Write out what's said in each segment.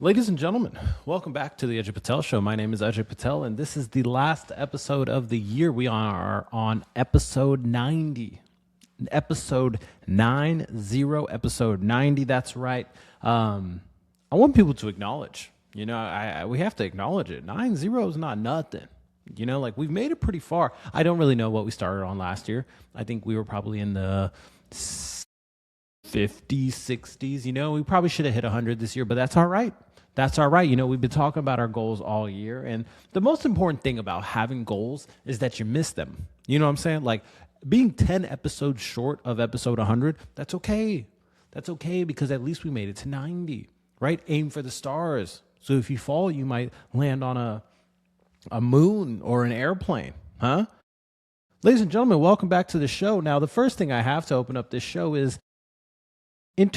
Ladies and gentlemen, welcome back to the Ajay Patel Show. My name is Ajay Patel, and this is the last episode of the year. We are on episode 90. Episode 90. That's right. I want people to acknowledge, we have to acknowledge it. 90 is not nothing. Like we've made it pretty far. I don't really know what we started on last year. I think we were probably in the 50s, 60s. We probably should have hit 100 this year, but that's all right. That's all right. We've been talking about our goals all year. And the most important thing about having goals is that you miss them. You know what I'm saying? Like being 10 episodes short of episode 100, that's okay. That's okay because at least we made it to 90, right? Aim for the stars. So if you fall, you might land on a moon or an airplane, huh? Ladies and gentlemen, welcome back to the show. Now, the first thing I have to open up this show is in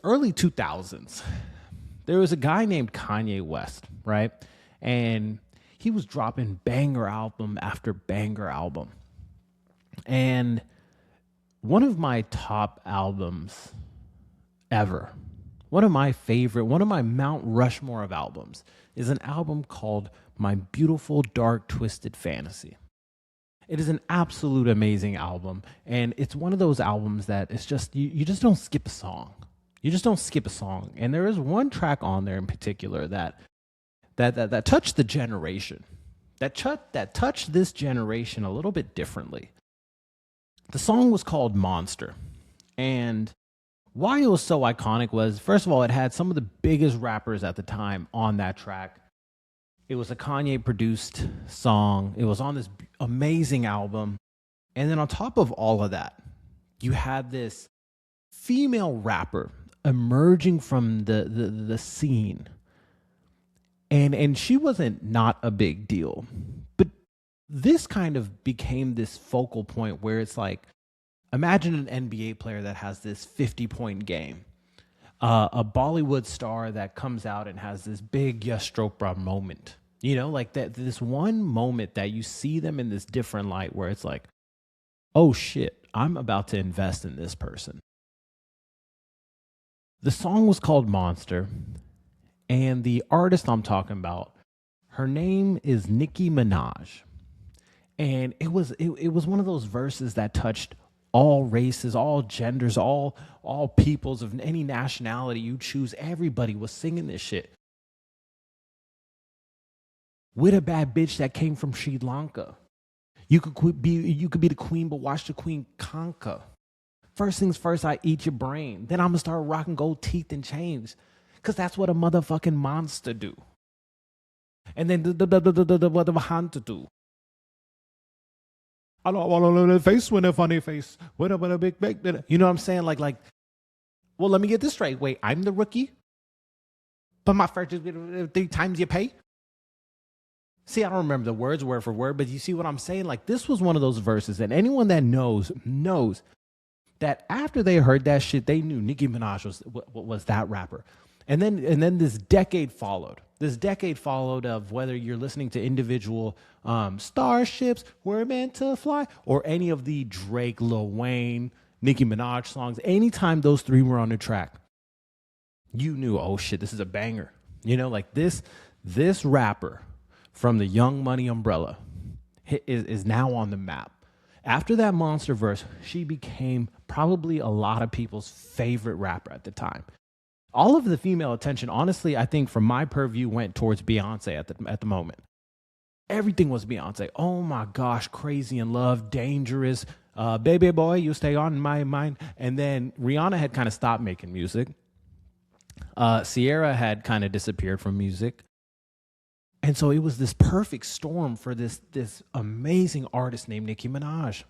early 2000s, there was a guy named Kanye West, right? And he was dropping banger album after banger album. And one of my top albums ever, one of my Mount Rushmore of albums is an album called My Beautiful Dark Twisted Fantasy. It is an absolute amazing album. And it's one of those albums that it's just, you just don't skip a song. You just don't skip a song. And there is one track on there in particular that touched the generation, that touched this generation a little bit differently. The song was called Monster. And why it was so iconic was, first of all, it had some of the biggest rappers at the time on that track. It was a Kanye produced song. It was on this amazing album. And then on top of all of that, you had this female rapper emerging from the scene. And she wasn't not a big deal. But this kind of became this focal point where it's like, imagine an NBA player that has this 50-point game. A Bollywood star that comes out and has this big Yash Chopra moment. Like that, this one moment that you see them in this different light where it's like, oh shit, I'm about to invest in this person. The song was called Monster, and the artist I'm talking about, her name is Nicki Minaj. And it was one of those verses that touched all races, all genders, all peoples of any nationality you choose. Everybody was singing this shit. With a bad bitch that came from Sri Lanka. You could be the queen, but watch the queen conquer. First things first, I eat your brain. Then I'm gonna start rocking gold teeth and chains. Cause that's what a motherfucking monster do. And then what the hunter do. I don't want a face with a funny face. With a big. You know what I'm saying? Like, well, let me get this straight. Wait, I'm the rookie? But my first is 3 times you pay? See, I don't remember the words word for word, but you see what I'm saying? Like, this was one of those verses, and anyone that knows that after they heard that shit, they knew Nicki Minaj was that rapper. And then this decade followed. This decade followed of whether you're listening to individual Starships, We're Meant to Fly, or any of the Drake, Lil Wayne, Nicki Minaj songs. Anytime those three were on the track, you knew, oh shit, this is a banger. Like this rapper from the Young Money umbrella is now on the map. After that Monster verse, she became probably a lot of people's favorite rapper at the time. All of the female attention, honestly, I think from my purview went towards Beyonce at the moment. Everything was Beyonce. Oh my gosh, Crazy in Love, Dangerous, Baby Boy, You Stay On My Mind. And then Rihanna had kind of stopped making music. Sierra had kind of disappeared from music. And so it was this perfect storm for this amazing artist named Nicki Minaj.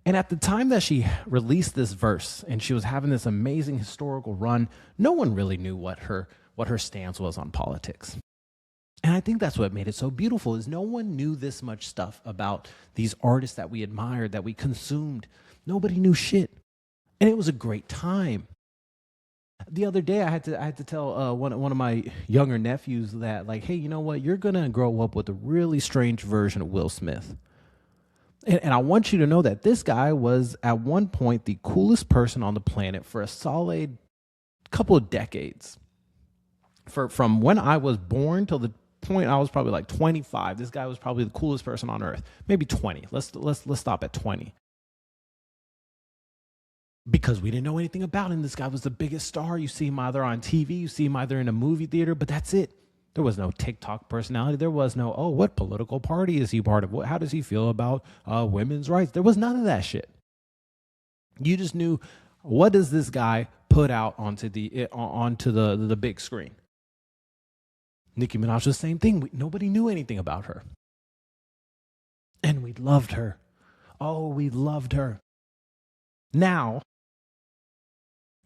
And at the time that she released this verse and she was having this amazing historical run, no one really knew what her stance was on politics. And I think that's what made it so beautiful is no one knew this much stuff about these artists that we admired, that we consumed. Nobody knew shit. And it was a great time. The other day, I had to tell one of my younger nephews that, like, hey, you know what? You're gonna grow up with a really strange version of Will Smith, and I want you to know that this guy was at one point the coolest person on the planet for a solid couple of decades. from when I was born till the point I was probably like 25. This guy was probably the coolest person on earth. Maybe 20. Let's stop at 20. Because we didn't know anything about him. This guy was the biggest star. You see him either on TV, you see him either in a movie theater, but that's it. There was no TikTok personality. There was no, oh, what political party is he part of? How does he feel about women's rights? There was none of that shit. You just knew, what does this guy put out onto the big screen? Nicki Minaj was the same thing. Nobody knew anything about her. And we loved her. Oh, we loved her. Now,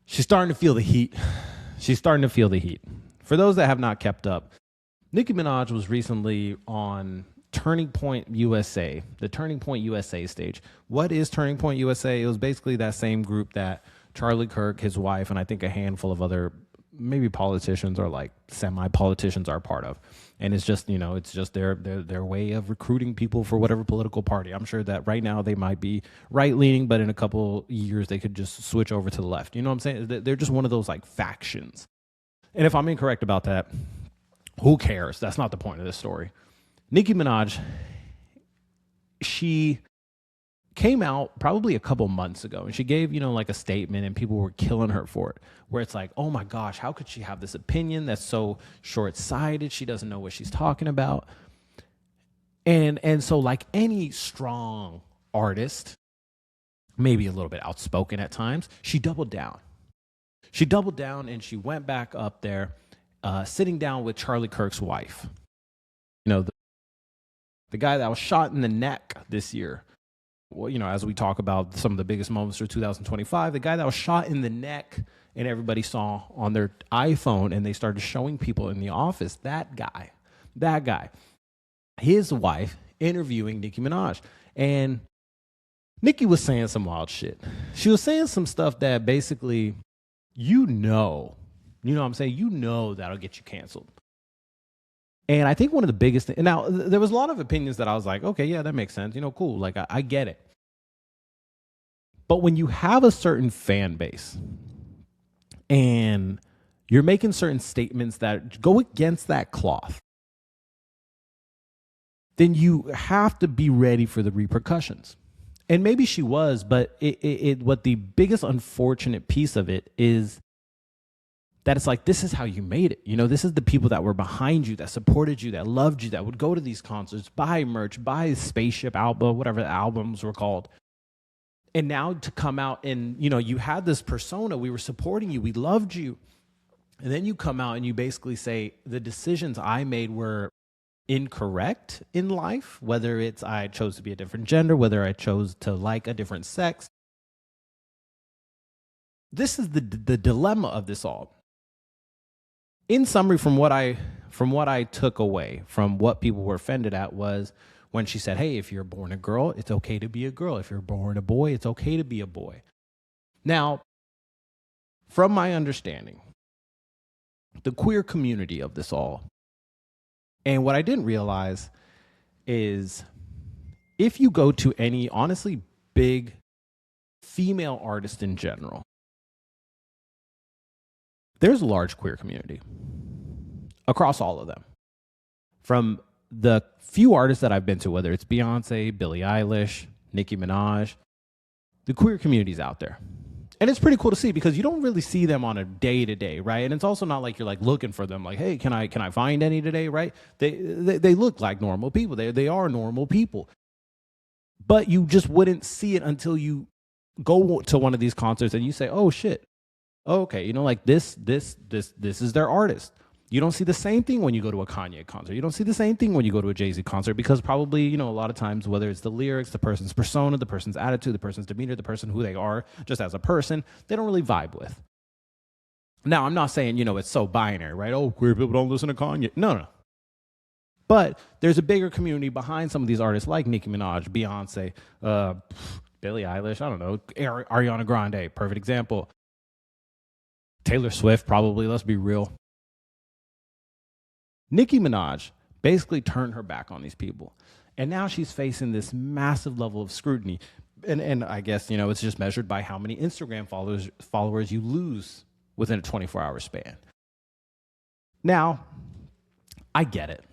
she's starting to feel the heat. She's starting to feel the heat. For those that have not kept up, Nicki Minaj was recently on Turning Point USA, the Turning Point USA stage. What is Turning Point USA? It was basically that same group that Charlie Kirk, his wife, and I think a handful of other maybe politicians or like semi-politicians are part of. And it's just, it's just their way of recruiting people for whatever political party. I'm sure that right now they might be right-leaning, but in a couple years they could just switch over to the left. You know what I'm saying? They're just one of those like factions. And if I'm incorrect about that, who cares? That's not the point of this story. Nicki Minaj, she came out probably a couple months ago and she gave, like a statement, and people were killing her for it, where it's like, oh my gosh, how could she have this opinion that's so short-sighted? She doesn't know what she's talking about. And so like any strong artist, maybe a little bit outspoken at times, she doubled down. She doubled down and she went back up there, sitting down with Charlie Kirk's wife. The guy that was shot in the neck this year. Well, as we talk about some of the biggest moments for 2025, the guy that was shot in the neck and everybody saw on their iPhone and they started showing people in the office, that guy, his wife interviewing Nicki Minaj. And Nicki was saying some wild shit. She was saying some stuff that basically, what I'm saying? That'll get you canceled. And I think one of the biggest things, now there was a lot of opinions that I was like, okay, yeah, that makes sense. Cool. Like I get it. But when you have a certain fan base and you're making certain statements that go against that cloth, then you have to be ready for the repercussions. And maybe she was, but what the biggest unfortunate piece of it is that it's like, this is how you made it. This is the people that were behind you, that supported you, that loved you, that would go to these concerts, buy merch, buy Spaceship album, whatever the albums were called. And now to come out and, you had this persona, we were supporting you, we loved you. And then you come out and you basically say, the decisions I made were incorrect in life, whether it's I chose to be a different gender, whether I chose to like a different sex. This is the dilemma of this all. In summary, from what I took away from what people were offended at was when she said, hey, if you're born a girl, it's okay to be a girl. If you're born a boy, it's okay to be a boy. Now, from my understanding, the queer community of this all, and what I didn't realize is if you go to any honestly big female artist in general, there's a large queer community across all of them. From the few artists that I've been to, whether it's Beyonce, Billie Eilish, Nicki Minaj, the queer community's out there. And it's pretty cool to see because you don't really see them on a day-to-day, right? And it's also not like you're like looking for them like, hey, can I find any today, right? They look like normal people. They are normal people. But you just wouldn't see it until you go to one of these concerts and you say, oh shit. Okay, like this is their artist. You don't see the same thing when you go to a Kanye concert. You don't see the same thing when you go to a Jay-Z concert because probably, a lot of times, whether it's the lyrics, the person's persona, the person's attitude, the person's demeanor, the person who they are just as a person, they don't really vibe with. Now, I'm not saying, it's so binary, right? Oh, queer people don't listen to Kanye. No. But there's a bigger community behind some of these artists like Nicki Minaj, Beyonce, Billie Eilish, I don't know, Ariana Grande, perfect example. Taylor Swift, probably, let's be real. Nicki Minaj basically turned her back on these people. And now she's facing this massive level of scrutiny. And I guess, it's just measured by how many Instagram followers you lose within a 24-hour span. Now, I get it.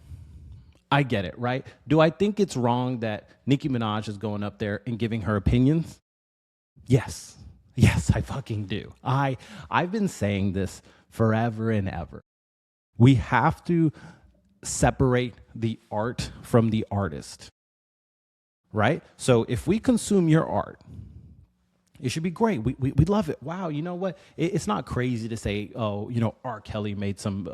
I get it, right? Do I think it's wrong that Nicki Minaj is going up there and giving her opinions? Yes. Yes, I fucking do. I've been saying this forever and ever. We have to separate the art from the artist, right? So if we consume your art, it should be great. We love it. Wow, you know what? It's not crazy to say, oh, you know, R. Kelly made some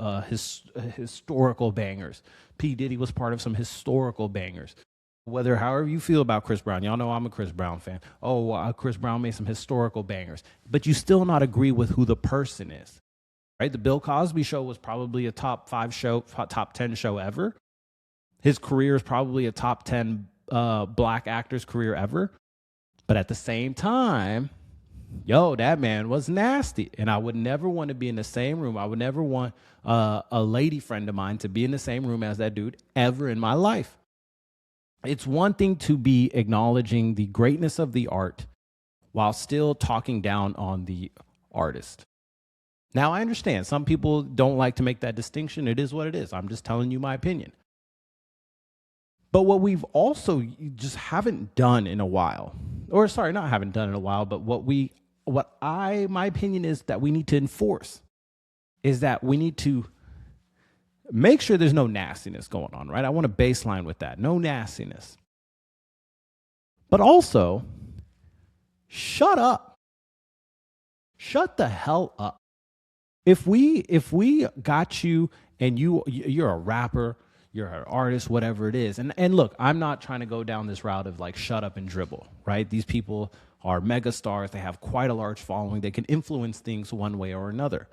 historical bangers. P. Diddy was part of some historical bangers. Whether however you feel about Chris Brown, y'all know I'm a Chris Brown fan. Oh, Chris Brown made some historical bangers, but you still not agree with who the person is, right? The Bill Cosby Show was probably a top 10 show ever. His career is probably a top 10 black actor's career ever. But at the same time, yo, that man was nasty. And I would never want to be in the same room. I would never want a lady friend of mine to be in the same room as that dude ever in my life. It's one thing to be acknowledging the greatness of the art while still talking down on the artist. Now, I understand some people don't like to make that distinction. It is what it is. I'm just telling you my opinion. But what we've also just haven't done in a while, or sorry, not haven't done in a while, but my opinion is that we need to enforce is that we need to make sure there's no nastiness going on, right? I want a baseline with that. No nastiness. But also, shut up. Shut the hell up. If we got you and you're a rapper, you're an artist, whatever it is. And look, I'm not trying to go down this route of like shut up and dribble, right? These people are mega stars. They have quite a large following. They can influence things one way or another.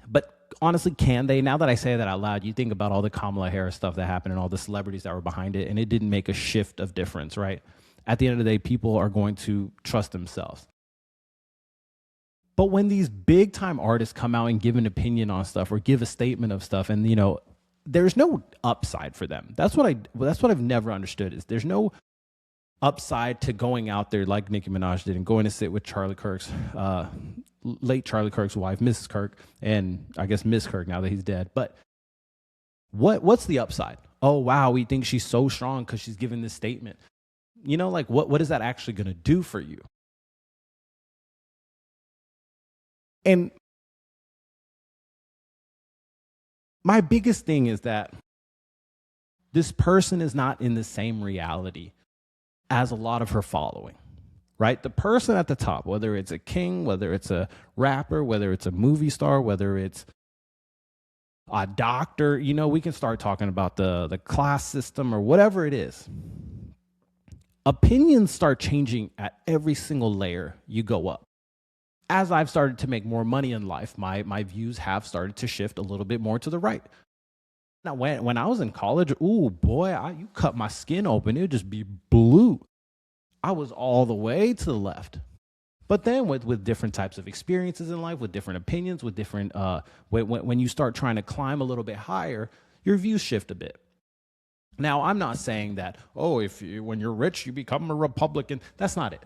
But honestly, can they? Now that I say that out loud, you think about all the Kamala Harris stuff that happened and all the celebrities that were behind it, and it didn't make a shift of difference, right? At the end of the day, people are going to trust themselves. But when these big time artists come out and give an opinion on stuff or give a statement of stuff, and you know, there's no upside for them. That's what I've never understood is there's no upside to going out there like Nicki Minaj did and going to sit with Charlie Kirk's late Charlie Kirk's wife, Mrs. Kirk, and I guess Miss Kirk now that he's dead. But what's the upside? Oh wow, we think she's so strong because she's giving this statement. You know, like what is that actually going to do for you? And my biggest thing is that this person is not in the same reality as a lot of her following, right? The person at the top, whether it's a king, whether it's a rapper, whether it's a movie star, whether it's a doctor, you know, we can start talking about the class system or whatever it is. Opinions start changing at every single layer you go up. As I've started to make more money in life, my views have started to shift a little bit more to the right. Now, when I was in college, ooh, boy, you cut my skin open. It would just be blue. I was all the way to the left. But then with different types of experiences in life, with different opinions, with different, when you start trying to climb a little bit higher, your views shift a bit. Now, I'm not saying that, when you're rich, you become a Republican. That's not it.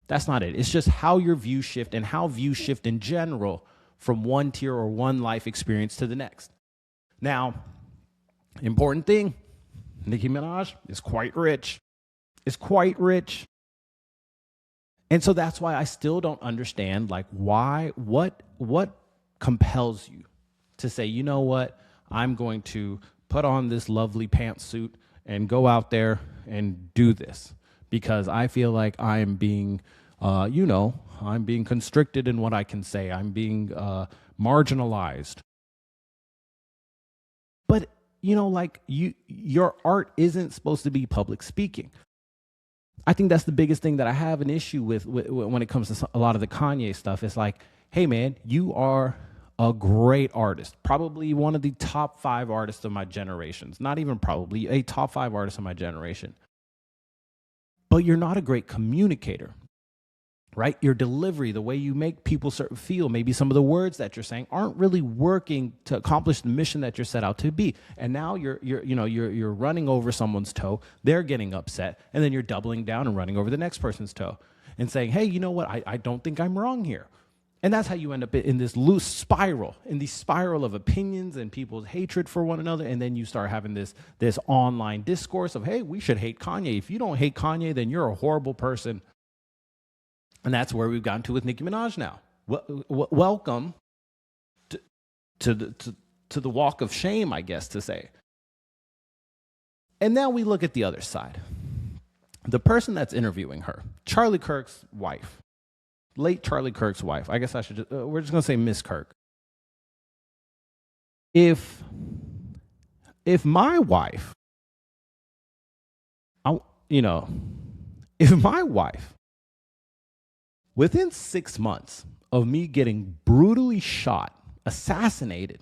That's not it. It's just how your views shift and how views shift in general from one tier or one life experience to the next. Now, important thing, Nicki Minaj is quite rich. Is quite rich. And so that's why I still don't understand, like, what compels you to say, you know what, I'm going to put on this lovely pantsuit and go out there and do this because I feel like I am being, I'm being constricted in what I can say. I'm being marginalized. But, your art isn't supposed to be public speaking. I think that's the biggest thing that I have an issue with when it comes to a lot of the Kanye stuff. It's like, hey, man, you are a great artist, probably one of the top 5 artists of my generations, not even probably, a top 5 artist of my generation. But you're not a great communicator, right? Your delivery, the way you make people feel, maybe some of the words that you're saying aren't really working to accomplish the mission that you're set out to be. And now you're running over someone's toe, they're getting upset, and then you're doubling down and running over the next person's toe and saying, hey, you know what? I don't think I'm wrong here. And that's how you end up in this loose spiral, in the spiral of opinions and people's hatred for one another. And then you start having this online discourse of, hey, we should hate Kanye. If you don't hate Kanye, then you're a horrible person. And that's where we've gotten to with Nicki Minaj now. Welcome to the walk of shame, I guess, to say. And now we look at the other side. The person that's interviewing her, Charlie Kirk's wife, late Charlie Kirk's wife. I guess I should we're just going to say Miss Kirk. If my wife, if my wife, within 6 months of me getting brutally shot, assassinated,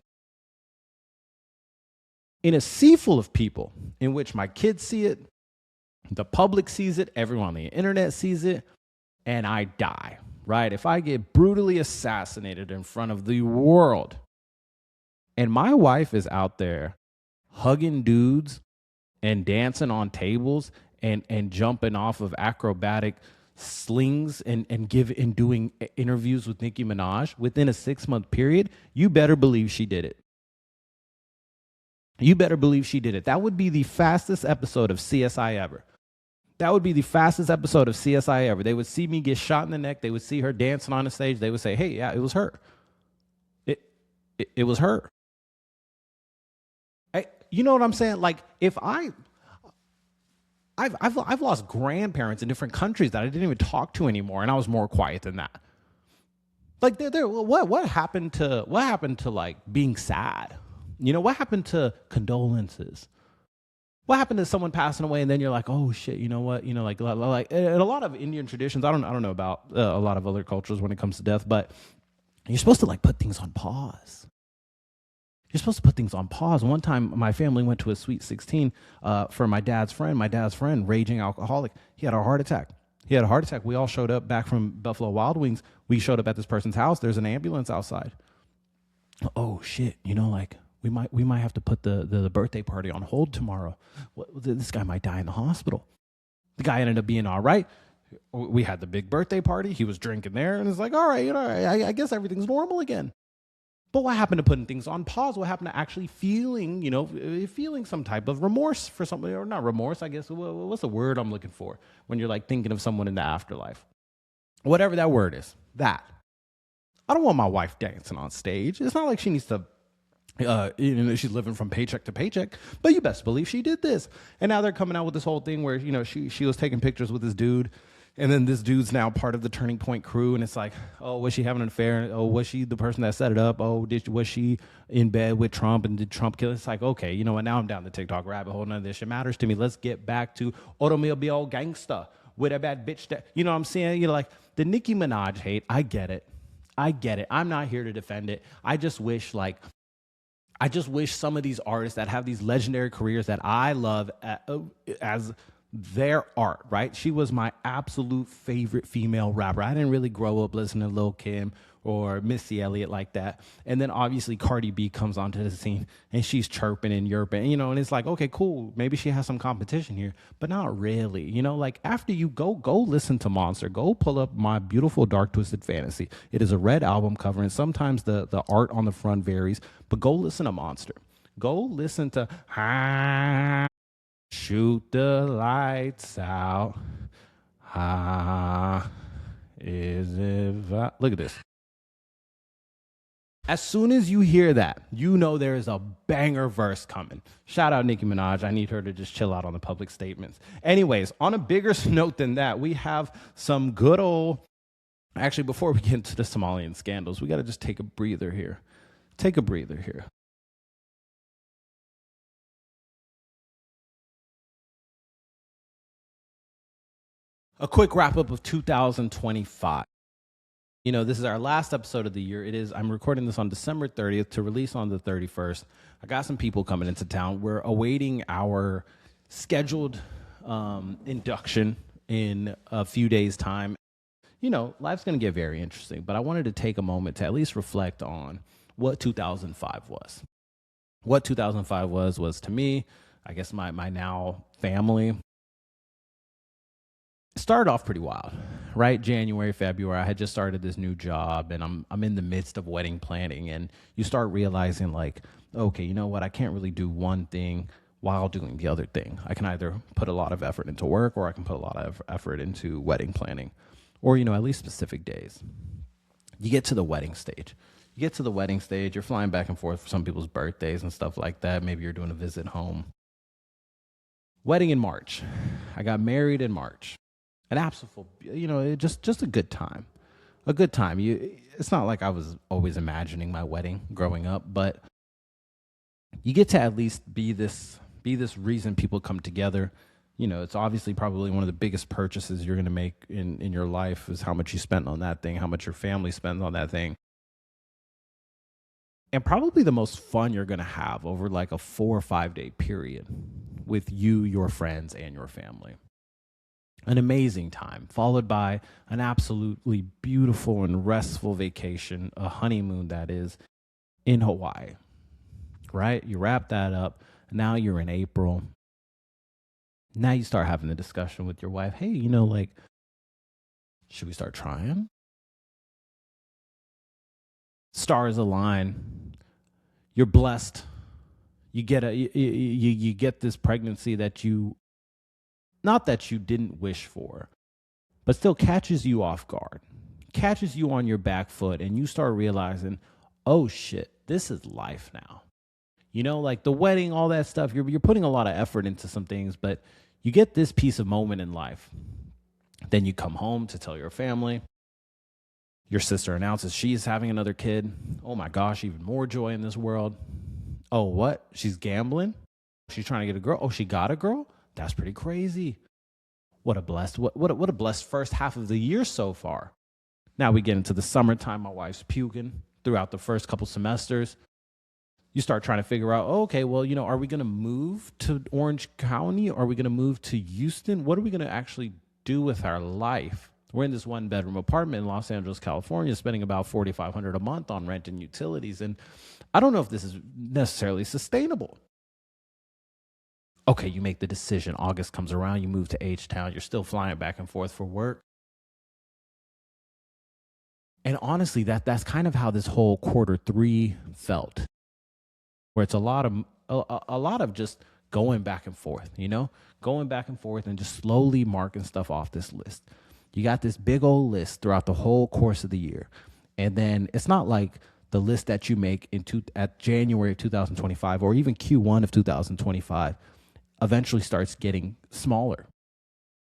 in a sea full of people in which my kids see it, the public sees it, everyone on the internet sees it, and I die, right? If I get brutally assassinated in front of the world and my wife is out there hugging dudes and dancing on tables and jumping off of acrobatic slings and doing interviews with Nicki Minaj within a 6-month period, you better believe she did it. You better believe she did it. That would be the fastest episode of CSI ever. That would be the fastest episode of CSI ever. They would see me get shot in the neck. They would see her dancing on the stage. They would say, hey, yeah, it was her. It was her. You know what I'm saying? Like, if I've lost grandparents in different countries that I didn't even talk to anymore, and I was more quiet than that. Like, what happened to like being sad? You know, what happened to condolences? What happened to someone passing away and then you're like, oh shit, you know what? You know, like in a lot of Indian traditions, I don't know about a lot of other cultures when it comes to death, but you're supposed to like put things on pause. You're supposed to put things on pause. One time my family went to a sweet 16 for my dad's friend, raging alcoholic. He had a heart attack. We all showed up back from Buffalo Wild Wings. We showed up at this person's house. There's an ambulance outside. Oh shit, you know, like, we might have to put the birthday party on hold tomorrow. This guy might die in the hospital. The guy ended up being all right. We had the big birthday party. He was drinking there, and it's like, all right, you know, I guess everything's normal again. But what happened to putting things on pause? What happened to actually feeling some type of remorse for something, or not remorse, I guess. What's the word I'm looking for when you're like thinking of someone in the afterlife? Whatever that word is, that. I don't want my wife dancing on stage. It's not like she needs to she's living from paycheck to paycheck, but you best believe she did this. And now they're coming out with this whole thing where, you know, she was taking pictures with this dude, and then this dude's now part of the Turning Point crew, and it's like, oh, was she having an affair? Oh, was she the person that set it up? Oh, was she in bed with Trump, and did Trump kill? It's like, okay, you know what? Now I'm down the TikTok rabbit hole. None of this shit matters to me. Let's get back to automobile gangsta with a bad bitch that, you know what I'm saying? You know, like the Nicki Minaj hate, I get it. I'm not here to defend it. I just wish some of these artists that have these legendary careers that I love as their art, right? She was my absolute favorite female rapper. I didn't really grow up listening to Lil' Kim or Missy Elliott like that. And then obviously Cardi B comes onto the scene and she's chirping and yerping, you know, and it's like, okay, cool. Maybe she has some competition here, but not really. You know, like after you go listen to Monster, go pull up My Beautiful Dark Twisted Fantasy. It is a red album cover, and sometimes the art on the front varies, but go listen to Monster. Go listen to Shoot the Lights Out. Look at this. As soon as you hear that, you know there is a banger verse coming. Shout out Nicki Minaj. I need her to just chill out on the public statements. Anyways, on a bigger note than that, we have some good old... Actually, before we get into the Somalian scandals, we got to just take a breather here. A quick wrap up of 2025. You know, this is our last episode of the year. I'm recording this on December 30th to release on the 31st. I got some people coming into town. We're awaiting our scheduled induction in a few days' time. You know, life's going to get very interesting, but I wanted to take a moment to at least reflect on what 2005 was. What 2005 was to me, I guess my now family. It started off pretty wild, right? January, February, I had just started this new job and I'm in the midst of wedding planning, and you start realizing like, okay, you know what? I can't really do one thing while doing the other thing. I can either put a lot of effort into work, or I can put a lot of effort into wedding planning, or, at least specific days. You get to the wedding stage. You're flying back and forth for some people's birthdays and stuff like that. Maybe you're doing a visit home. Wedding in March. I got married in March. An absolute, just a good time. A good time. It's not like I was always imagining my wedding growing up, but you get to at least be this reason people come together. It's obviously probably one of the biggest purchases you're going to make in your life is how much you spent on that thing, how much your family spends on that thing. And probably the most fun you're going to have over like a 4 or 5 day period with you, your friends, and your family. An amazing time, followed by an absolutely beautiful and restful vacation, a honeymoon that is, in Hawaii, right? You wrap that up. Now you're in April. Now you start having the discussion with your wife. Hey, should we start trying? Stars align. You're blessed. You get you get this pregnancy that not that you didn't wish for, but still catches you off guard, catches you on your back foot, and you start realizing, oh shit, this is life now. Like the wedding, all that stuff, you're putting a lot of effort into some things, but you get this piece of moment in life. Then you come home to tell your family. Your sister announces she's having another kid. Oh my gosh, even more joy in this world. Oh, what? She's gambling? She's trying to get a girl? Oh, she got a girl? That's pretty crazy. What a blessed first half of the year so far. Now we get into the summertime. My wife's puking throughout the first couple semesters. You start trying to figure out, okay, well, are we going to move to Orange County? Are we going to move to Houston? What are we going to actually do with our life? We're in this 1-bedroom apartment in Los Angeles, California, spending about $4,500 a month on rent and utilities. And I don't know if this is necessarily sustainable. Okay, you make the decision. August comes around, you move to H-Town. You're still flying back and forth for work. And honestly, that's kind of how this whole Q3 felt, where it's a lot of just going back and forth, going back and forth and just slowly marking stuff off this list. You got this big old list throughout the whole course of the year. And then it's not like the list that you make at January of 2025 or even Q1 of 2025 eventually starts getting smaller.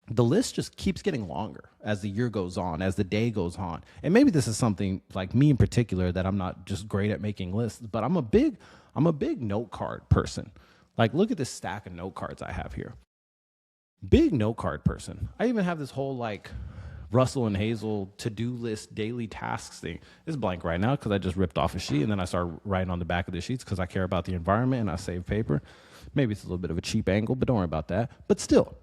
The list just keeps getting longer as the year goes on, as the day goes on. And maybe this is something like me in particular, that I'm not just great at making lists, but I'm a big note card person. Like, look at this stack of note cards I have here. Big note card person. I even have this whole like Russell and Hazel to-do list daily tasks thing. It's blank right now because I just ripped off a sheet and then I started writing on the back of the sheets because I care about the environment and I save paper. Maybe it's a little bit of a cheap angle, but don't worry about that. But still,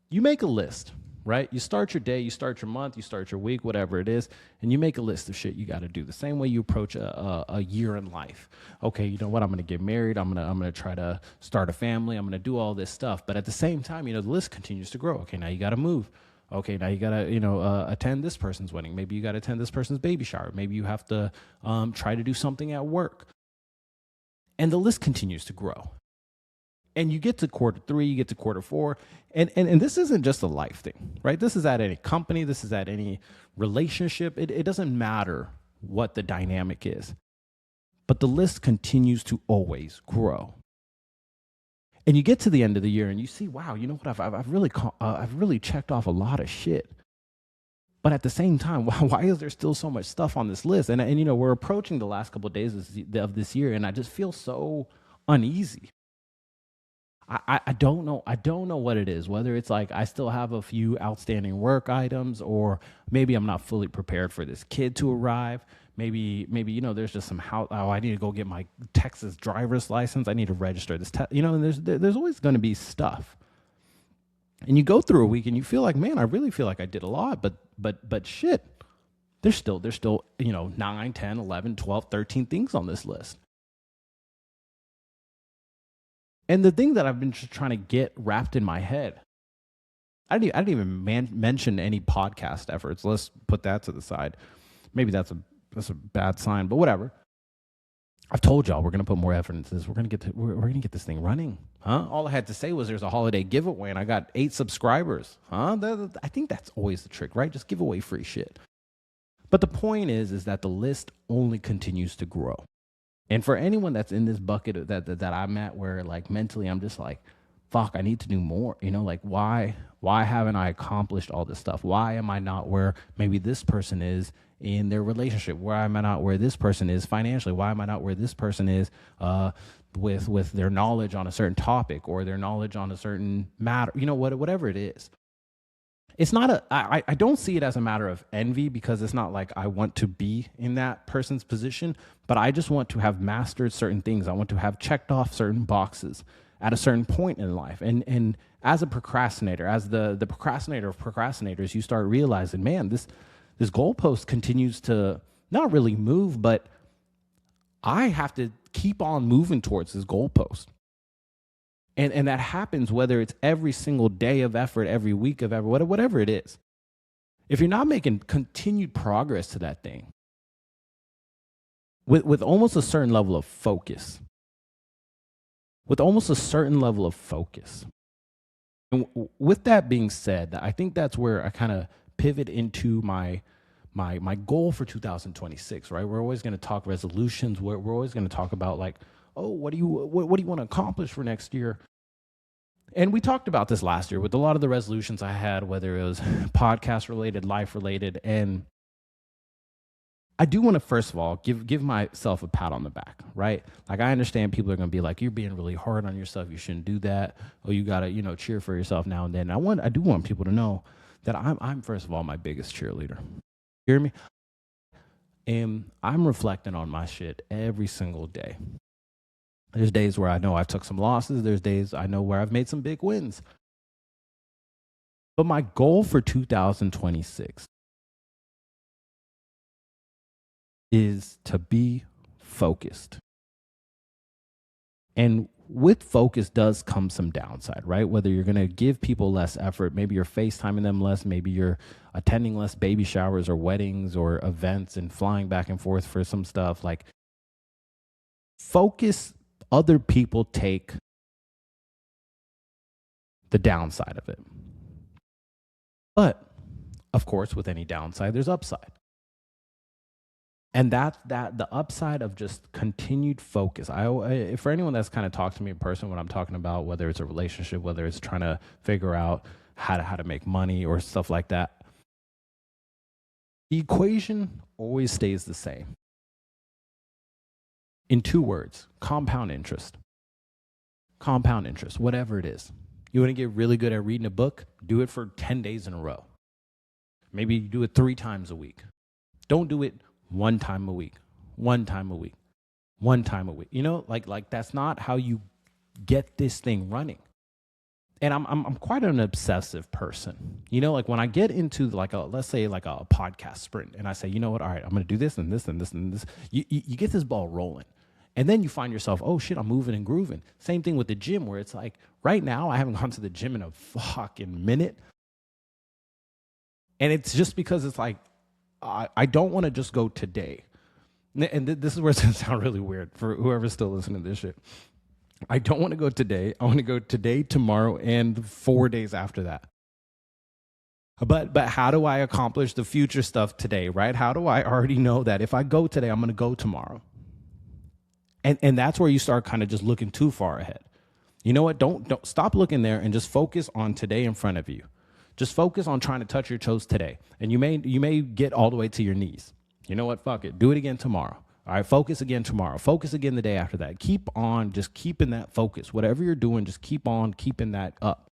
you make a list, right? You start your day, you start your month, you start your week, whatever it is, and you make a list of shit you got to do. The same way you approach a year in life. Okay, you know what? I'm going to get married. I'm going to try to start a family. I'm going to do all this stuff. But at the same time, the list continues to grow. Okay, now you got to move. Okay, now you got to, attend this person's wedding. Maybe you got to attend this person's baby shower. Maybe you have to try to do something at work. And the list continues to grow. And you get to Q3, you get to Q4, and this isn't just a life thing, right? This is at any company, this is at any relationship. It doesn't matter what the dynamic is, but the list continues to always grow. And you get to the end of the year and you see, wow, you know what? I've really checked off a lot of shit. But at the same time, why is there still so much stuff on this list? And we're approaching the last couple of days of this year, and I just feel so uneasy. I don't know. I don't know what it is, whether it's like I still have a few outstanding work items, or maybe I'm not fully prepared for this kid to arrive. Maybe there's just some I need to go get my Texas driver's license. I need to register this. And there's always going to be stuff. And you go through a week and you feel like, man, I really feel like I did a lot, but shit, there's still 9, 10, 11, 12, 13 things on this list. And the thing that I've been just trying to get wrapped in my head, I didn't even mention any podcast efforts. Let's put that to the side. Maybe that's a bad sign, but whatever. I've told y'all we're gonna put more effort into this. We're gonna get this thing running, huh? All I had to say was there's a holiday giveaway, and I got 8 subscribers, huh? I think that's always the trick, right? Just give away free shit. But the point is that the list only continues to grow. And for anyone that's in this bucket that I'm at, where like mentally I'm just like, fuck, I need to do more. You know, like why haven't I accomplished all this stuff? Why am I not where maybe this person is in their relationship? Why am I not where this person is financially? Why am I not where this person is with their knowledge on a certain topic or their knowledge on a certain matter? You know, whatever it is. It's not I don't see it as a matter of envy, because it's not like I want to be in that person's position, but I just want to have mastered certain things. I want to have checked off certain boxes at a certain point in life. And as a procrastinator, as the procrastinator of procrastinators, you start realizing, man, this goalpost continues to not really move, but I have to keep on moving towards this goalpost. And that happens whether it's every single day of effort, every week of effort, whatever it is. If you're not making continued progress to that thing, with almost a certain level of focus, and with that being said, I think that's where I kind of pivot into my goal for 2026, right? We're always going to talk resolutions. We're always going to talk about like, oh, what do you want to accomplish for next year? And we talked about this last year with a lot of the resolutions I had, whether it was podcast related, life related. And I do want to, first of all, give myself a pat on the back, right? Like, I understand people are going to be like, you're being really hard on yourself. You shouldn't do that. Oh, you got to, cheer for yourself now and then. I do want people to know that I'm first of all, my biggest cheerleader. You hear me? And I'm reflecting on my shit every single day. There's days where I know I took some losses. There's days I know where I've made some big wins. But my goal for 2026 is to be focused. And with focus does come some downside, right? Whether you're going to give people less effort, maybe you're FaceTiming them less, maybe you're attending less baby showers or weddings or events and flying back and forth for some stuff. Like, focus, other people take the downside of it. But of course, with any downside, there's upside. And that the upside of just continued focus. For anyone that's kind of talked to me in person when I'm talking about whether it's a relationship, whether it's trying to figure out how to make money or stuff like that, the equation always stays the same. In 2 words, compound interest. Compound interest, whatever it is. You want to get really good at reading a book? Do it for 10 days in a row. Maybe you do it 3 times a week. Don't do it 1 time a week, 1 time a week, 1 time a week. Like that's not how you get this thing running. And I'm quite an obsessive person. Like when I get into let's say a podcast sprint, and I say, you know what, all right, I'm going to do this and this and this and this. You get this ball rolling. And then you find yourself, oh shit, I'm moving and grooving. Same thing with the gym, where it's like, right now I haven't gone to the gym in a fucking minute. And it's just because it's like, I don't want to just go today. And this is where it's going to sound really weird for whoever's still listening to this shit. I don't want to go today. I want to go today, tomorrow, and 4 days after that. But how do I accomplish the future stuff today, right? How do I already know that if I go today, I'm going to go tomorrow? And that's where you start kind of just looking too far ahead. You know what? Don't stop looking there and just focus on today in front of you. Just focus on trying to touch your toes today. And you may get all the way to your knees. You know what? Fuck it. Do it again tomorrow. All right, focus again tomorrow. Focus again the day after that. Keep on just keeping that focus. Whatever you're doing, just keep on keeping that up.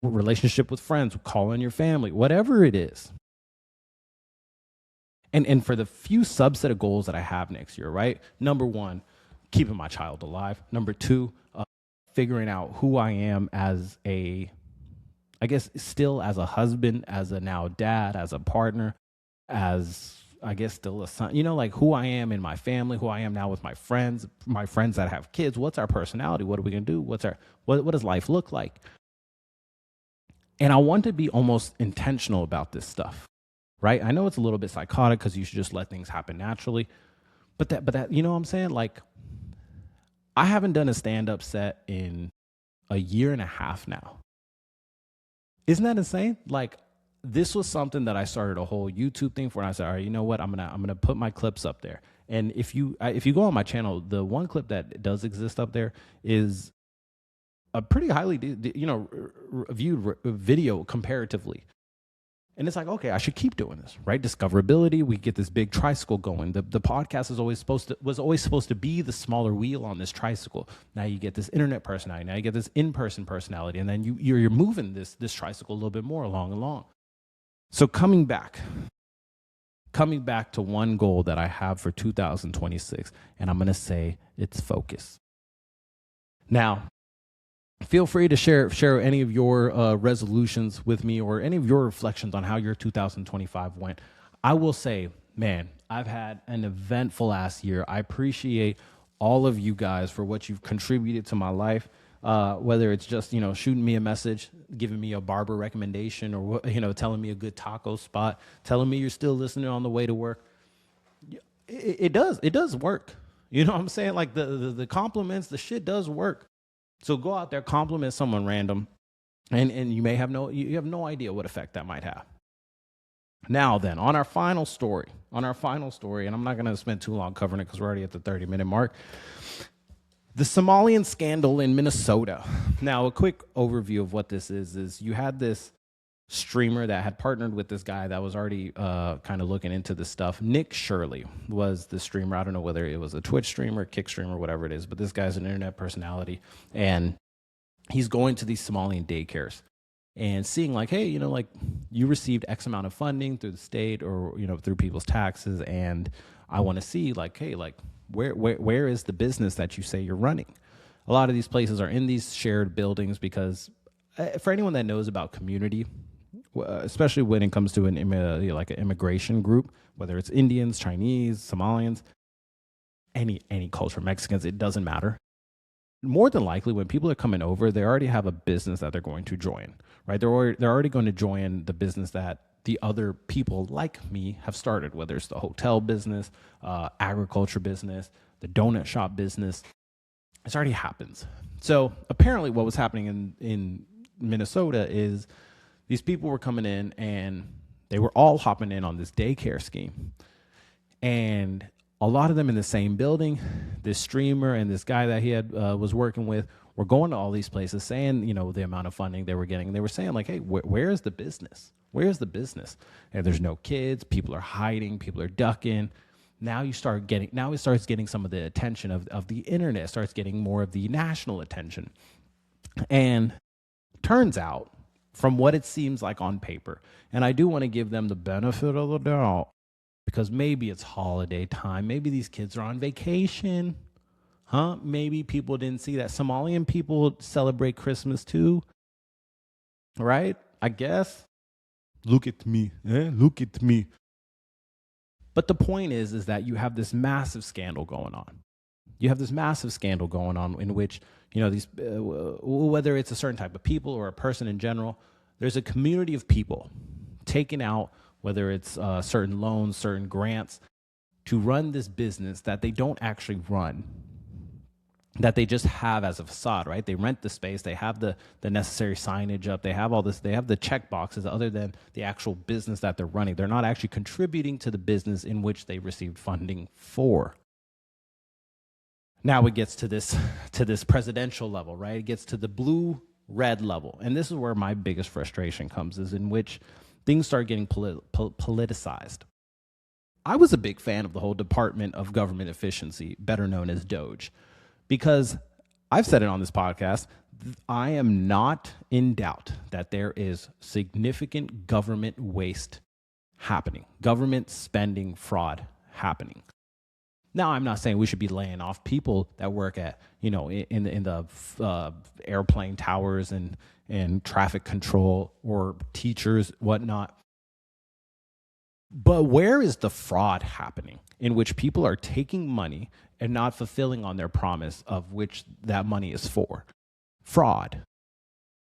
Relationship with friends, calling your family, whatever it is. And for the few subset of goals that I have next year, right? Number 1, keeping my child alive. Number 2, figuring out who I am as still as a husband, as a now dad, as a partner, as still a son, like who I am in my family, who I am now with my friends that have kids. What's our personality? What are we going to do? What does life look like? And I want to be almost intentional about this stuff, right? I know it's a little bit psychotic because you should just let things happen naturally. But that, you know what I'm saying? Like, I haven't done a stand-up set in a year and a half now. Isn't that insane? Like, this was something that I started a whole YouTube thing for, and I said, all right, you know what? I'm gonna put my clips up there. And if you go on my channel, the one clip that does exist up there is a pretty highly viewed video comparatively. And it's like, okay, I should keep doing this, right? Discoverability, we get this big tricycle going. The podcast was always supposed to be the smaller wheel on this tricycle. Now you get this internet personality. Now you get this in-person personality, and then you're moving this tricycle a little bit more along. So coming back to one goal that I have for 2026, and I'm going to say it's focus. Now, feel free to share any of your resolutions with me or any of your reflections on how your 2025 went. I will say, man, I've had an eventful last year. I appreciate all of you guys for what you've contributed to my life, whether it's just, shooting me a message, giving me a barber recommendation, or, telling me a good taco spot, telling me you're still listening on the way to work. It does work. You know what I'm saying? Like the compliments, the shit does work. So go out there, compliment someone random, and you have no idea what effect that might have. Now then, on our final story, and I'm not going to spend too long covering it because we're already at the 30-minute mark. The Somalian scandal in Minnesota. Now, a quick overview of what this is you had this streamer that had partnered with this guy that was already kind of looking into this stuff. Nick Shirley was the streamer. I don't know whether it was a Twitch streamer, Kick streamer, whatever it is, but this guy's an internet personality, and he's going to these Somalian daycares and seeing like, hey, like you received X amount of funding through the state or, through people's taxes, and I want to see like, hey, like where is the business that you say you're running? A lot of these places are in these shared buildings because for anyone that knows about community, especially when it comes to an immigration group, whether it's Indians, Chinese, Somalians, any culture, Mexicans, it doesn't matter. More than likely, when people are coming over, they already have a business that they're going to join, right? They're already going to join the business that the other people like me have started, whether it's the hotel business, agriculture business, the donut shop business. It already happens. So apparently what was happening in Minnesota is these people were coming in and they were all hopping in on this daycare scheme. And a lot of them in the same building, this streamer and this guy that he had was working with were going to all these places saying, the amount of funding they were getting. And they were saying like, hey, where is the business? Where's the business? And there's no kids. People are hiding. People are ducking. Now it starts getting some of the attention of the internet. It starts getting more of the national attention. And turns out, from what it seems like on paper, and I do want to give them the benefit of the doubt because maybe it's holiday time. Maybe these kids are on vacation. Maybe people didn't see that Somalian people celebrate Christmas too. Right? I guess. Look at me. Look at me. But the point is that you have this massive scandal going on. In which, these, whether it's a certain type of people or a person in general, there's a community of people taking out, whether it's certain loans, certain grants, to run this business that they don't actually run, that they just have as a facade, right? They rent the space, they have the necessary signage up, they have all this, they have the check boxes other than the actual business that they're running. They're not actually contributing to the business in which they received funding for. Now it gets to this presidential level, right? It gets to the blue-red level. And this is where my biggest frustration comes, is in which things start getting politicized. I was a big fan of the whole Department of Government Efficiency, better known as DOGE, because I've said it on this podcast, I am not in doubt that there is significant government waste happening, government spending fraud happening. Now, I'm not saying we should be laying off people that work at, in the airplane towers and traffic control or teachers, whatnot. But where is the fraud happening in which people are taking money and not fulfilling on their promise of which that money is for? Fraud.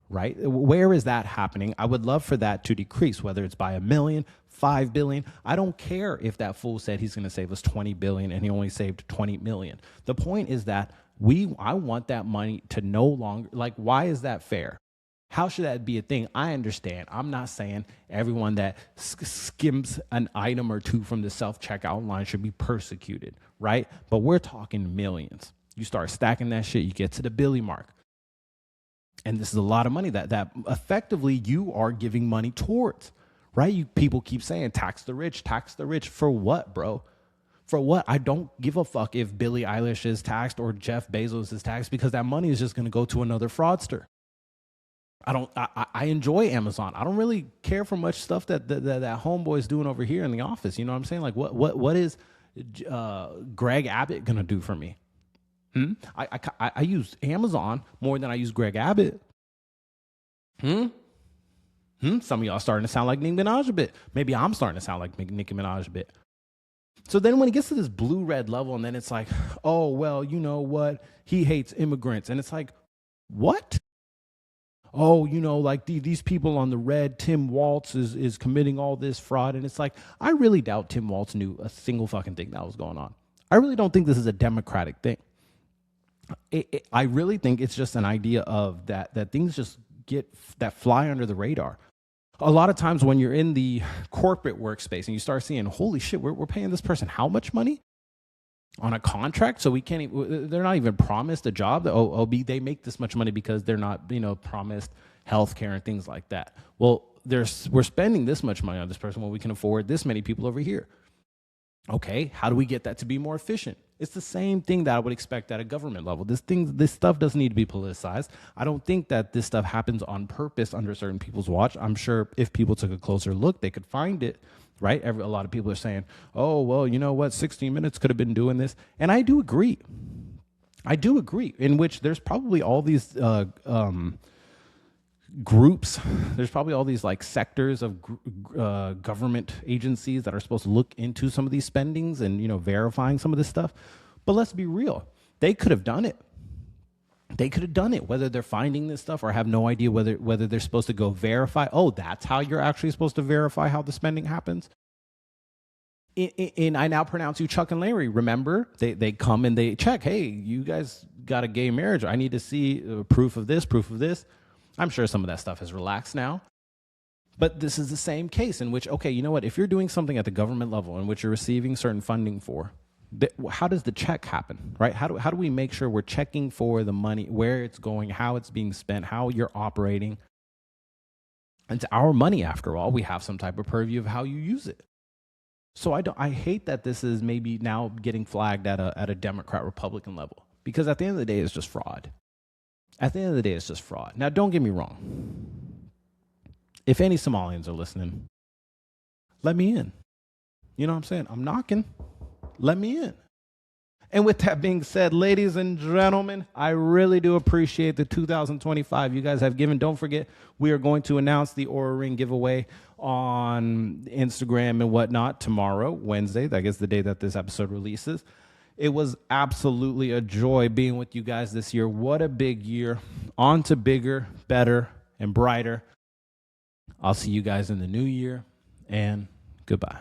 right? Where is that happening? I would love for that to decrease, whether it's by 1 million, 5 billion. I don't care if that fool said he's going to save us 20 billion and he only saved 20 million. The point is that I want that money to no longer, like, why is that fair? How should that be a thing? I understand. I'm not saying everyone that skims an item or two from the self-checkout line should be persecuted, right? But we're talking millions. You start stacking that shit, you get to the billy mark. And this is a lot of money that effectively you are giving money towards, right? People keep saying tax the rich. For what, bro? For what? I don't give a fuck if Billie Eilish is taxed or Jeff Bezos is taxed, because that money is just going to go to another fraudster. I enjoy Amazon. I don't really care for much stuff that homeboy is doing over here in the office. You know what I'm saying? Like, what is Greg Abbott gonna do for me? I use Amazon more than I use Greg Abbott. Some of y'all starting to sound like Nicki Minaj a bit. Maybe I'm starting to sound like Nicki Minaj a bit. So then when it gets to this blue-red level, and then it's like, oh, well, you know what? He hates immigrants. And it's like, what? Oh, you know, like these people on the red, Tim Waltz is committing all this fraud. And it's like, I really doubt Tim Waltz knew a single fucking thing that was going on. I really don't think this is a democratic thing. I really think it's just an idea of that things just that fly under the radar. A lot of times when you're in the corporate workspace and you start seeing, holy shit, we're paying this person how much money on a contract? So they're not even promised a job. They make this much money because they're not, promised healthcare and things like that. Well, we're spending this much money on this person when we can afford this many people over here. Okay, how do we get that to be more efficient? It's the same thing that I would expect at a government level. This stuff doesn't need to be politicized. I don't think that this stuff happens on purpose under certain people's watch. I'm sure if people took a closer look, they could find it, right? A lot of people are saying, oh, well, you know what? 16 Minutes could have been doing this. And I do agree. In which there's probably all these groups, there's probably all these like sectors of government agencies that are supposed to look into some of these spendings and verifying some of this stuff. But let's be real, they could have done it. Whether they're finding this stuff or have no idea whether they're supposed to go verify. Oh, that's how you're actually supposed to verify how the spending happens. In I Now Pronounce You Chuck and Larry, remember they come and they check, hey, you guys got a gay marriage, I need to see proof of this. I'm sure some of that stuff is relaxed now. But this is the same case in which, okay, you know what? If you're doing something at the government level in which you're receiving certain funding for, how does the check happen, right? How do we make sure we're checking for the money, where it's going, how it's being spent, how you're operating? It's our money, after all. We have some type of purview of how you use it. So I hate that this is maybe now getting flagged at a Democrat Republican level, because at the end of the day, it's just fraud. Now, don't get me wrong. If any Somalians are listening, let me in. You know what I'm saying? I'm knocking. Let me in. And with that being said, ladies and gentlemen, I really do appreciate the 2025 you guys have given. Don't forget, we are going to announce the Aura Ring giveaway on Instagram and whatnot tomorrow, Wednesday. I guess the day that this episode releases. It was absolutely a joy being with you guys this year. What a big year. On to bigger, better, and brighter. I'll see you guys in the new year, and goodbye.